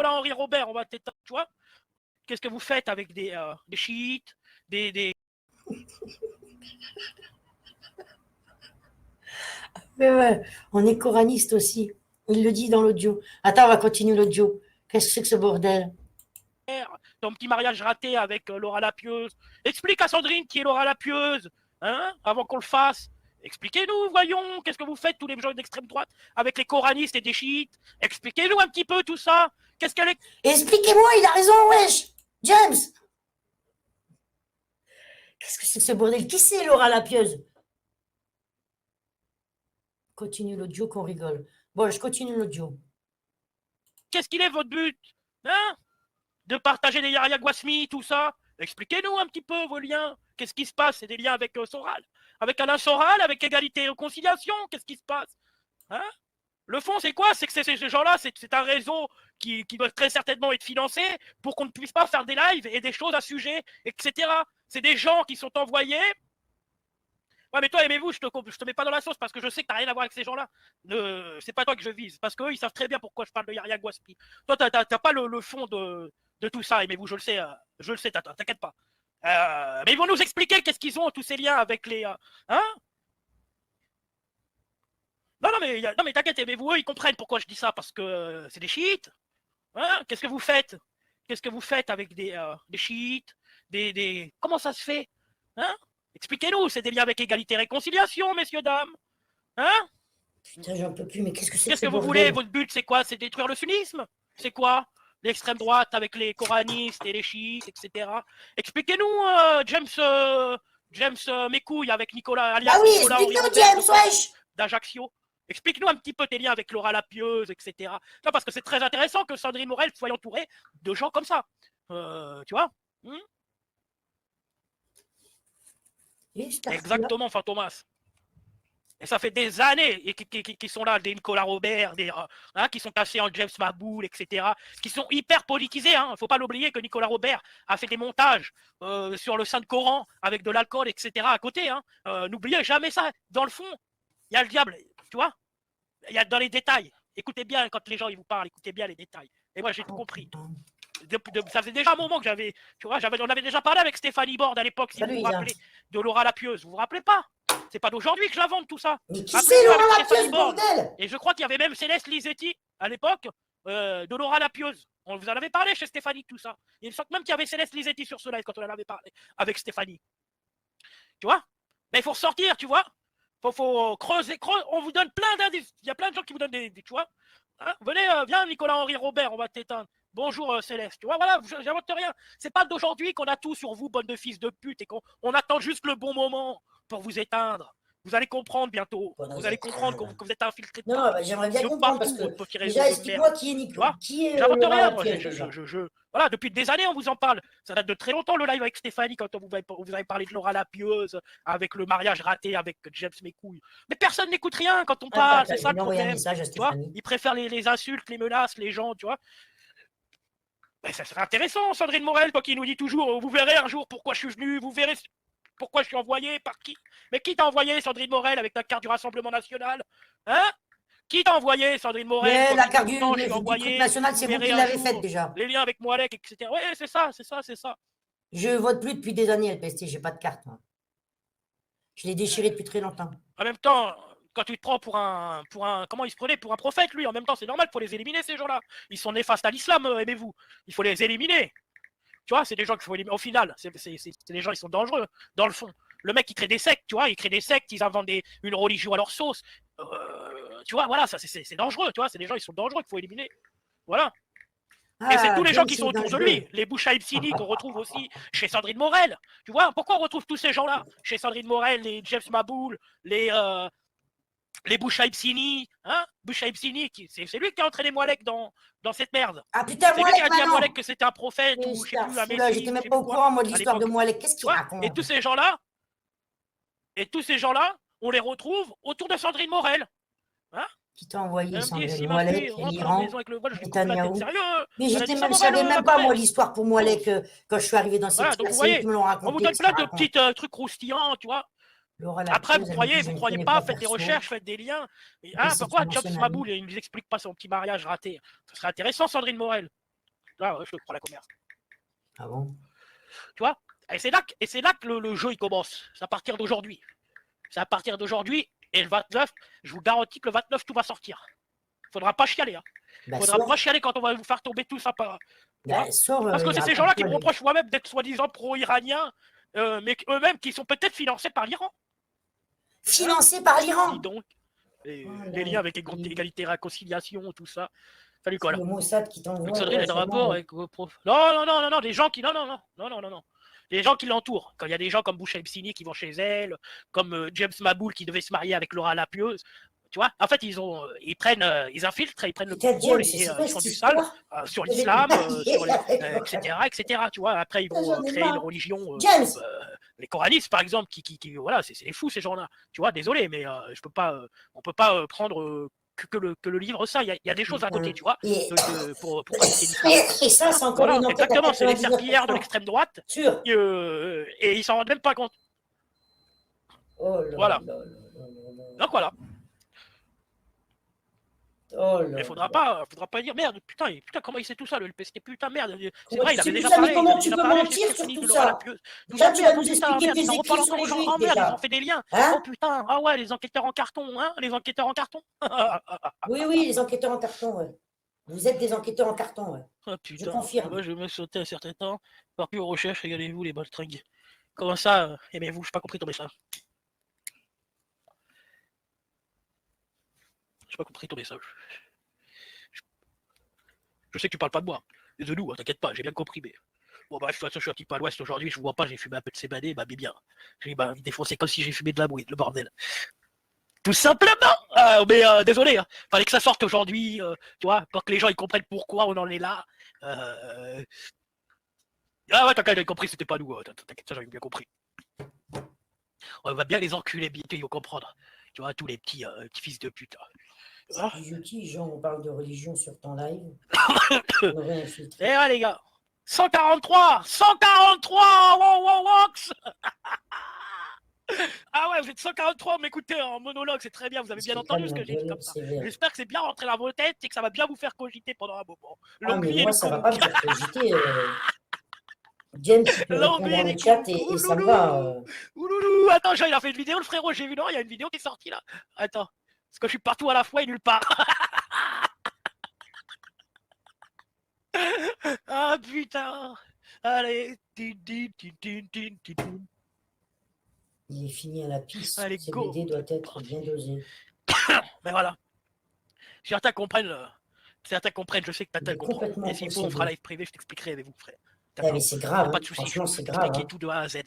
Nicolas-Henri Robert, on va t'éteindre, tu vois. Qu'est-ce que vous faites avec des chiites, des... Ouais, on est coraniste aussi. Il le dit dans l'audio. Attends, on va continuer l'audio. Qu'est-ce que c'est que ce bordel? Ton petit mariage raté avec Laura la Pieuse. Explique à Sandrine qui est Laura la Pieuse, hein, avant qu'on le fasse. Expliquez-nous, voyons, qu'est-ce que vous faites, tous les gens d'extrême droite, avec les coranistes et des chiites. Expliquez-nous un petit peu tout ça. Qu'est-ce qu'elle est... Expliquez-moi, il a raison, wesh! James! Qu'est-ce que c'est que ce bordel? Qui c'est Laura la pieuse? Continue l'audio qu'on rigole. Bon, je continue l'audio. Qu'est-ce qu'il est votre but, hein? De partager des Yaya Guasmi, tout ça. Expliquez-nous un petit peu vos liens. Qu'est-ce qui se passe? C'est des liens avec Soral, avec Alain Soral, avec Égalité et Réconciliation. Qu'est-ce qui se passe, hein? Le fond, c'est quoi? C'est que ces gens-là, c'est un réseau qui doit très certainement être financé pour qu'on ne puisse pas faire des lives et des choses à sujet, etc. C'est des gens qui sont envoyés. Ouais, mais toi, aimez-vous, je te mets pas dans la sauce parce que je sais que t'as rien à voir avec ces gens-là. C'est pas toi que je vise, parce qu'eux, ils savent très bien pourquoi je parle de Yaya Guaspi. Toi, t'as pas le fond de tout ça, aimez-vous, je le sais, t'inquiète pas. Mais ils vont nous expliquer qu'est-ce qu'ils ont, tous ces liens avec les... hein? Non, mais t'inquiète, aimez-vous, eux, ils comprennent pourquoi je dis ça, parce que c'est des chiites. Hein? Qu'est-ce que vous faites? Qu'est-ce que vous faites avec des chiites, Comment ça se fait? Hein? Expliquez-nous, c'est des liens avec égalité et réconciliation, messieurs, dames. Hein? Putain, j'en peux plus, mais qu'est-ce que c'est que Qu'est-ce ce que vous bordel? voulez? Votre but, c'est quoi? C'est détruire le sunnisme? C'est quoi? L'extrême droite avec les coranistes et les chiites, etc. Expliquez-nous, James Mécouille avec Nicolas, alias Ah oui, Nicolas Henri explique-nous, Robert James, wesh! d'Ajaccio. Explique-nous un petit peu tes liens avec Laura la Pieuse, etc. Non, parce que c'est très intéressant que Sandrine Morel soit entourée de gens comme ça. Tu vois? Exactement, Fantomas. Et ça fait des années qui sont là, des Nicolas Robert, qui sont cassés en James Maboul, etc., qui sont hyper politisés. Il ne faut pas l'oublier que Nicolas Robert a fait des montages sur le Saint-Coran avec de l'alcool, etc. à côté. N'oubliez jamais ça. Dans le fond, il y a le diable, tu vois. Il y a dans les détails. Écoutez bien quand les gens ils vous parlent, écoutez bien les détails. Et moi, j'ai tout compris. Ça faisait déjà un moment que j'avais, tu vois, on avait déjà parlé avec Stéphanie Borde à l'époque, si vous vous rappelez, de Laura la Pieuse. Vous vous rappelez pas? C'est pas d'aujourd'hui que je la vende, tout ça. Mais qui c'est Laura la Pieuse, bordel? Et je crois qu'il y avait même Céleste Lisetti à l'époque de Laura la Pieuse. On vous en avait parlé chez Stéphanie, tout ça. Il me semble même qu'il y avait Céleste Lisetti sur ce live quand on en avait parlé avec Stéphanie. Tu vois? Mais il faut ressortir, tu vois? Faut creuser. On vous donne plein d'indices. Il y a plein de gens qui vous donnent des tu vois? Hein, venez, viens Nicolas-Henri Robert, on va t'éteindre. Bonjour Céleste. Tu vois, voilà, j'invente rien. C'est pas d'aujourd'hui qu'on a tout sur vous, bonne de fils de pute, et qu'on attend juste le bon moment pour vous éteindre. Vous allez comprendre bientôt. Vous allez comprendre que vous êtes infiltré de Non, bah, j'aimerais bien comprendre parce que déjà, explique-moi qui est J'invente Laura rien, la moi. Pieuse. Voilà, depuis des années, on vous en parle. Ça date de très longtemps, le live avec Stéphanie, quand vous avez parlé de Laura la Pieuse, avec le mariage raté avec James Mécouille. Mais personne n'écoute rien quand on parle, c'est ça le problème. Un message à Stéphanie. Ils préfèrent les insultes, les menaces, les gens, tu vois. Mais ça serait intéressant, Sandrine Morel, toi qui nous dit toujours, vous verrez un jour pourquoi je suis venu, vous verrez pourquoi je suis envoyé, par qui. Mais qui t'a envoyé, Sandrine Morel, avec ta carte du Rassemblement National? Hein? Qui t'a envoyé, Sandrine Morel? Mais la carte du truc national, c'est vous qui l'avez faite déjà. Les liens avec Moalek, etc. Ouais, c'est ça. Je vote plus depuis des années, LPST, j'ai pas de carte. Moi. Je l'ai déchiré depuis très longtemps. En même temps, quand tu te prends pour un comment il se prenait pour un prophète, lui, en même temps, c'est normal, il faut les éliminer, ces gens-là. Ils sont néfastes à l'islam, aimez-vous. Il faut les éliminer. Tu vois, c'est des gens qu'il faut éliminer. Au final, c'est des gens, ils sont dangereux, dans le fond. Le mec, il crée des sectes, tu vois, il crée des sectes, ils inventent une religion à leur sauce. Tu vois, voilà, ça c'est dangereux, tu vois, c'est des gens, ils sont dangereux qu'il faut éliminer. Voilà. Et c'est tous les gens qui sont autour de lui, les Bouchaïb Sini qu'on retrouve aussi chez Sandrine Morel. Tu vois, pourquoi on retrouve tous ces gens-là chez Sandrine Morel, les James Maboul, les Bouchaïb Sini, hein? Bouchaïb Sini, c'est lui qui a entraîné Moalek dans cette merde. Ah putain, c'est lui qui a dit à Moalek que c'était un prophète ou je sais plus, un messie. J'étais même pas au courant, moi, de l'histoire de Moalek. Qu'est-ce qu'il raconte? Et tous ces gens-là, on les retrouve autour de Sandrine Morel. Hein? Qui t'a envoyé Sandrine Moalek, l'Iran, Netanyahou. Mais je savais même pas, moi, l'histoire pour Moalek quand je suis arrivé dans cette situation. Qui me l'ont raconté. On vous donne plein de petits trucs croustillants, tu vois. Après, vous croyez pas, faites des recherches, faites des liens. Pourquoi James Maboul, il ne nous explique pas son petit mariage raté? Ce serait intéressant, Sandrine Morel. Ah ouais, je te crois la commerce. Ah bon? Tu vois? Et c'est là que le jeu il commence. C'est à partir d'aujourd'hui. C'est à partir d'aujourd'hui. Et le 29, je vous garantis que le 29, tout va sortir. Faudra pas chialer. Hein. Bah, Faudra pas chialer quand on va vous faire tomber tout ça par. Bah, parce que c'est ces gens-là qui me reprochent moi-même d'être soi-disant pro-iraniens, mais eux-mêmes qui sont peut-être financés par l'Iran. Financés par l'Iran? Dis donc. Et, les liens avec égalité et réconciliation, tout ça. Salut quoi là. Le Mossad qui t'envoie. Alexandrie, les rapports avec vos profs. Non, des gens qui. Non. Les gens qui l'entourent. Quand il y a des gens comme Boucha Ebsini qui vont chez elle, comme James Maboul qui devait se marier avec Laura Lapieuse. Tu vois, en fait, ils infiltrent, ils prennent le contrôle et ils font du sale sur l'islam, etc. Tu vois, après, ils vont créer une religion. Les coranistes, par exemple, voilà, c'est les fous, ces gens-là. Tu vois, désolé, mais on peut pas prendre que le livre, ça. Il y a des choses à côté, tu vois, pour pratiquer l'islam. Et ça, c'est encore une enquête. Exactement, c'est les serpillères de l'extrême droite. Et ils s'en rendent même pas compte. Voilà. Donc voilà. Mais faudra pas dire merde, putain, comment il sait tout ça, le LPST, putain, merde. C'est vrai, il avait déjà parlé. Comment tu peux mentir sur tout ça? Déjà, tu vas nous expliquer tes écrits sur les juifs, merde, ils ont fait des liens. Oh putain, ah ouais, les enquêteurs en carton, hein, les enquêteurs en carton. Oui, les enquêteurs en carton, ouais. Vous êtes des enquêteurs en carton, ouais. Oh putain, je confirme. Moi, je vais me sauter un certain temps, par plus aux recherches, regardez-vous les baltringues. Comment ça, aimez-vous, j'ai pas compris ton message. J'ai pas compris ton message. Je sais que tu parles pas de moi, de nous, t'inquiète pas, j'ai bien compris, mais. Bon, bref, de toute façon, je suis un petit peu à l'ouest aujourd'hui, je vous vois pas, j'ai fumé un peu de cébadé, bah, mais bien. J'ai défoncé comme si j'ai fumé de la bouille, le bordel. Tout simplement mais désolé, hein, fallait que ça sorte aujourd'hui, tu vois, pour que les gens ils comprennent pourquoi on en est là. Ah ouais, t'as compris, c'était pas nous, t'inquiète, ça j'avais bien compris. On va bien les enculer, bientôt ils vont comprendre. Tu vois, tous les petits fils de pute. Genre, on parle de religion sur ton live. Eh ouais, les gars, 143 Wox. Ah ouais, vous êtes 143, m'écoutez en monologue, c'est très bien, vous avez bien entendu ce que j'ai dit comme ça. J'espère que c'est bien rentré dans vos têtes et que ça va bien vous faire cogiter pendant un moment. Mais moi, ça va pas me faire cogiter. James, tu peux répondre dans le chat et ça me va. Ouloulou, attends, il a fait une vidéo, le frérot, j'ai vu, non, il y a une vidéo qui est sortie là. Attends, parce que je suis partout à la fois et nulle part. Ah putain. Allez. Il est fini à la piste. Allez, go. CBD doit être bien dosé. Mais voilà. Certains comprennent, je sais que Tata comprend. Et s'il faut, on fera live privé, je t'expliquerai avec vous, frère. Mais c'est grave, pas de soucis, franchement, c'est grave. Tout de A à Z.